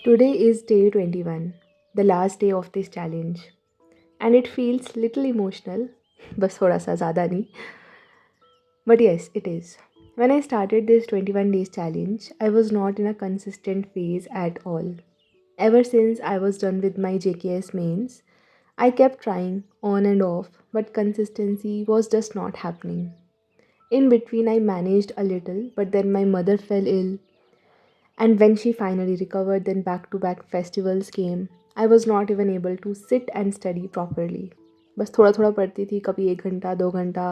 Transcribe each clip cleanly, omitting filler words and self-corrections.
Today is day 21, the last day of this challenge, and it feels little emotional, बस थोड़ा सा ज़्यादा नहीं. But yes, it is. When I started this 21 days challenge, I was not in a consistent phase at all. Ever since I was done with my JKS mains, I kept trying on and off, but consistency was just not happening. In between, I managed a little, but then my mother fell ill, and when she finally recovered, then back to back festivals came. I was not even able to sit and study properly. बस थोड़ा थोड़ा पढ़ती थी, कभी 1 घंटा 2 घंटा.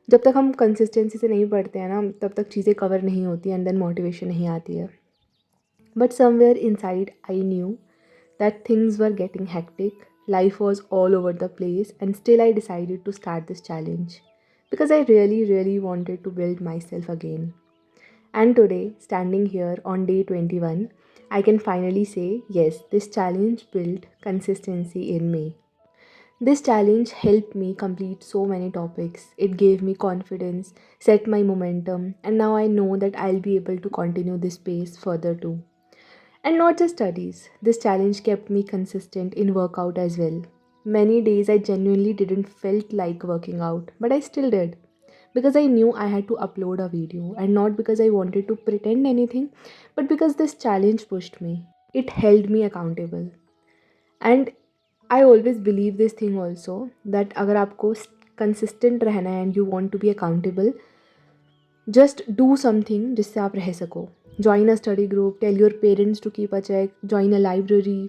जब तक हम कंसिस्टेंसी से नहीं पढ़ते हैं ना, तब तक चीज़ें कवर नहीं होती एंड देन मोटिवेशन नहीं आती है. But somewhere inside I knew that things were getting hectic, life was all over the place, and still I decided to start this challenge because I really, really wanted to build myself again. And today, standing here on day 21, I can finally say yes, this challenge built consistency in me. This challenge helped me complete so many topics. It gave me confidence, set my momentum, and now I know that I'll be able to continue this pace further too. And not just studies, this challenge kept me consistent in workout as well. Many days I genuinely didn't felt like working out, but I still did because I knew I had to upload a video, and not because I wanted to pretend anything, but because this challenge pushed me. It held me accountable. And I always believe this thing also that अगर आपको consistent रहना है and you want to be accountable, just do something जिससे आप रह सको. Join a study group, tell your parents to keep a check, join a library,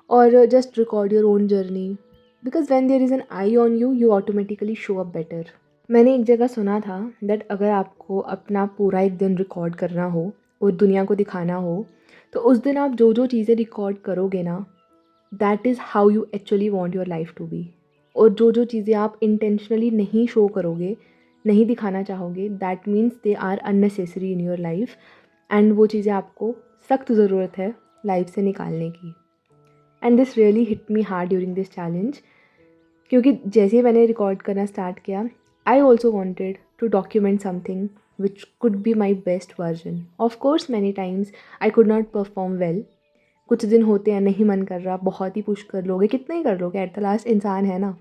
or just record your own journey. Because when there is an eye on you, you automatically show up better. मैंने एक जगह सुना था that अगर आपको अपना पूरा एक दिन रिकॉर्ड करना हो और दुनिया को दिखाना हो, तो उस दिन आप जो जो चीज़ें रिकॉर्ड करोगे ना, that is how you actually want your life to be. और जो जो चीज़ें आप इंटेंशनली नहीं शो करोगे, नहीं दिखाना चाहोगे, that means they are unnecessary in your life, and वो चीज़ें आपको सख्त ज़रूरत है लाइफ से निकालने की. And this really hit me hard during this challenge, क्योंकि जैसे ही मैंने रिकॉर्ड करना स्टार्ट किया, I also wanted to document something which could be my best version. Of course many times I could not perform well. कुछ दिन होते हैं नहीं मन कर रहा, बहुत ही पुश कर लोगे, कितना ही कर लोगे, एट द लास्ट इंसान है ना.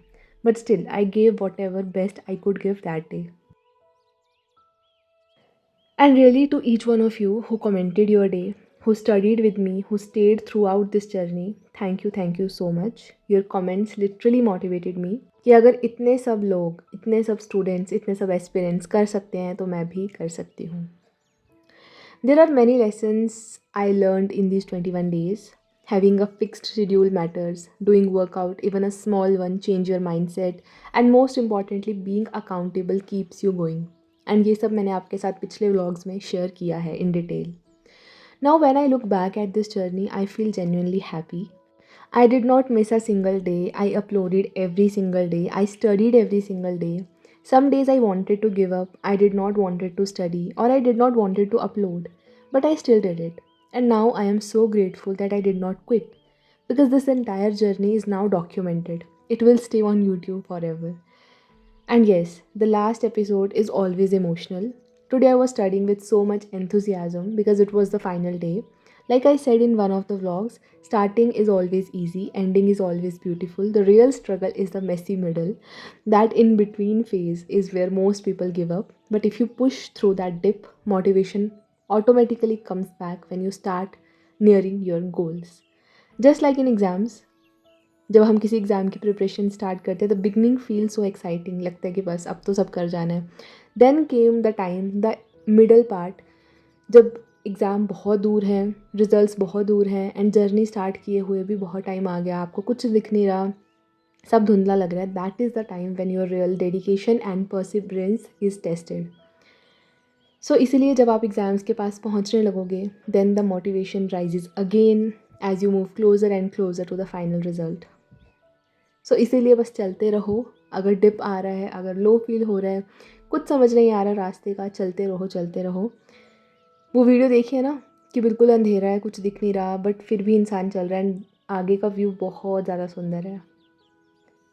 But still I gave what ever best I could give that day. And really, to each one of you who commented your day, who studied with me, who stayed throughout this journey, thank you so much. Your comments literally motivated me कि अगर इतने सब लोग, इतने सब students, इतने सब aspirants कर सकते हैं तो मैं भी कर सकती हूँ. There are many lessons I learned in these 21 days. Having a fixed schedule matters, doing workout, even a small one, change your mindset, and most importantly, being accountable keeps you going. And ये सब मैंने आपके साथ पिछले vlogs में share किया है in detail. Now when I look back at this journey, I feel genuinely happy. I did not miss a single day. I uploaded every single day. I studied every single day. Some days I wanted to give up. I did not wanted to study, or I did not wanted to upload. But I still did it. And now I am so grateful that I did not quit. Because this entire journey is now documented. It will stay on YouTube forever. And yes, the last episode is always emotional. Today I was studying with so much enthusiasm because it was the final day. Like I said in one of the vlogs, starting is always easy, ending is always beautiful. The real struggle is the messy middle. That in between phase is where most people give up. But if you push through that dip, motivation automatically comes back when you start nearing your goals. Just like in exams, जब हम किसी exam की preparation start करते हैं, the beginning feel so exciting, लगता है कि बस अब तो सब कर जाना है. Then came the time, the middle part, जब एग्ज़ाम बहुत दूर है, रिजल्ट्स बहुत दूर हैं, एंड जर्नी स्टार्ट किए हुए भी बहुत टाइम आ गया, आपको कुछ दिख नहीं रहा, सब धुंधला लग रहा है. That is the time when your real dedication and perseverance is tested. So इसीलिए जब आप एग्ज़ाम्स के पास पहुंचने लगोगे, then the motivation rises again as you move closer and closer to the final result. So इसीलिए बस चलते रहो. अगर डिप आ रहा है, अगर लो फील हो रहा है, कुछ समझ नहीं आ रहा रास्ते का, चलते रहो चलते रहो. वो वीडियो देखिए ना कि बिल्कुल अंधेरा है, कुछ दिख नहीं रहा, बट फिर भी इंसान चल रहा है एंड आगे का व्यू बहुत ज़्यादा सुंदर है.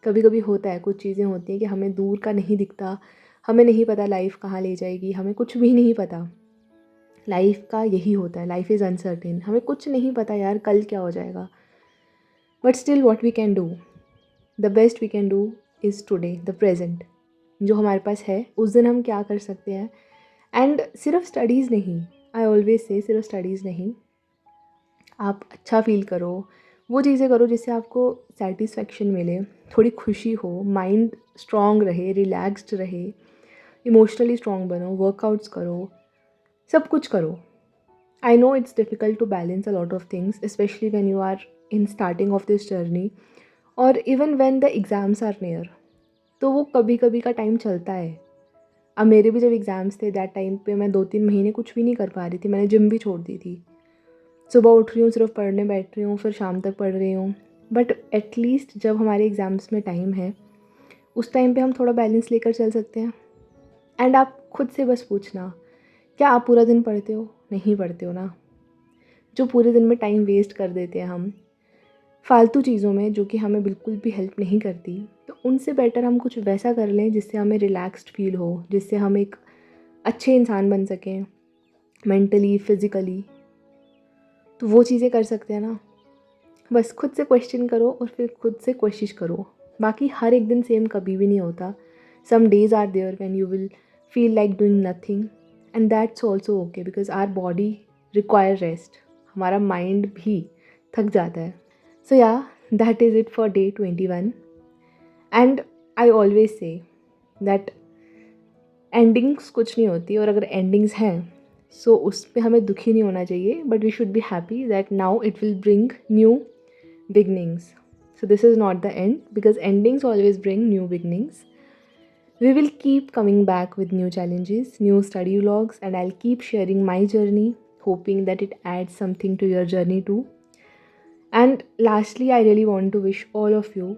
कभी कभी होता है, कुछ चीज़ें होती हैं कि हमें दूर का नहीं दिखता, हमें नहीं पता लाइफ कहाँ ले जाएगी, हमें कुछ भी नहीं पता. लाइफ का यही होता है, लाइफ इज़ अनसर्टेन, हमें कुछ नहीं पता यार कल क्या हो जाएगा. But still what we can do, the best we can do is today, the present. जो हमारे पास है उस दिन हम क्या कर सकते हैं. एंड सिर्फ स्टडीज़ नहीं, आई ऑलवेज से सिर्फ स्टडीज़ नहीं, आप अच्छा फ़ील करो, वो चीज़ें करो जिससे आपको सेटिस्फेक्शन मिले, थोड़ी खुशी हो, माइंड स्ट्रॉन्ग रहे, रिलैक्स्ड रहे, इमोशनली स्ट्रॉन्ग बनो, वर्कआउट्स करो, सब कुछ करो. I know it's difficult to balance a lot of things, specially when you are in starting of this journey और even when the exams are near. तो वो कभी कभी का टाइम चलता है. अब मेरे भी जब एग्ज़ाम्स थे दैट टाइम पे मैं 2-3 महीने कुछ भी नहीं कर पा रही थी, मैंने जिम भी छोड़ दी थी. सुबह उठ रही हूँ, सिर्फ पढ़ने बैठ रही हूँ, फिर शाम तक पढ़ रही हूँ. बट एटलीस्ट जब हमारे एग्ज़ाम्स में टाइम है उस टाइम पे हम थोड़ा बैलेंस लेकर चल सकते हैं. एंड आप खुद से बस पूछना, क्या आप पूरा दिन पढ़ते हो? नहीं पढ़ते हो ना. जो पूरे दिन में टाइम वेस्ट कर देते हैं हम फालतू चीज़ों में जो कि हमें बिल्कुल भी हेल्प नहीं करती, तो उनसे बेटर हम कुछ वैसा कर लें जिससे हमें रिलैक्स्ड फील हो, जिससे हम एक अच्छे इंसान बन सकें मेंटली, फिज़िकली. तो वो चीज़ें कर सकते हैं ना. बस खुद से क्वेश्चन करो और फिर खुद से कोशिश करो. बाकी हर एक दिन सेम कभी भी नहीं होता. Some days are there when you will feel like doing nothing and that's also okay because our body require rest. हमारा माइंड भी थक जाता है. So yeah, that is it for day 21. And I always say that endings कुछ नहीं होती, और अगर एंडिंग्स हैं सो उस पर हमें दुखी नहीं होना चाहिए, but we should be happy that now it will bring new beginnings. So this is not the end because endings always bring new beginnings. We will keep coming back with new challenges, new study vlogs, and I'll keep sharing my journey, hoping that it adds something to your journey too. And lastly, I really want to wish all of you,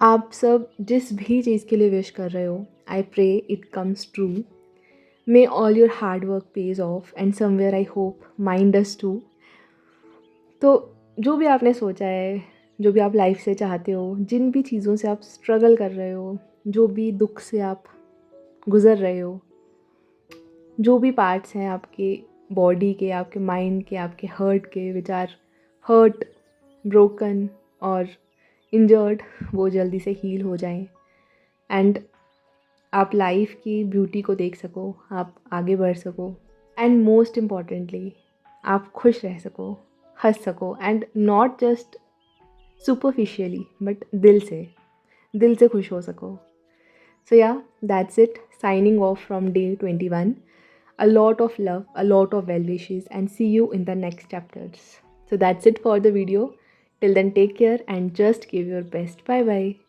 आप सब जिस भी चीज़ के लिए wish कर रहे हो, I pray it comes true. May all your hard work pays off and somewhere I hope mine does too. तो जो भी आपने सोचा है, जो भी आप लाइफ से चाहते हो, जिन भी चीज़ों से आप स्ट्रगल कर रहे हो, जो भी दुख से आप गुज़र रहे हो, जो भी पार्ट्स हैं आपके बॉडी के, आपके माइंड के, आपके हर्ट के, विच आर हर्ट, ब्रोकन और इंजर्ड, वो जल्दी से हील हो जाएं. एंड आप लाइफ की ब्यूटी को देख सको, आप आगे बढ़ सको, एंड मोस्ट इम्पॉर्टेंटली आप खुश रह सको, हंस सको, and not just superficially but दिल से खुश हो सको. सो या, that's it, signing off from day 21. A lot of love, a lot of well wishes, and see you in the next chapters. So that's it for the video. Till then, take care and just give your best. Bye bye.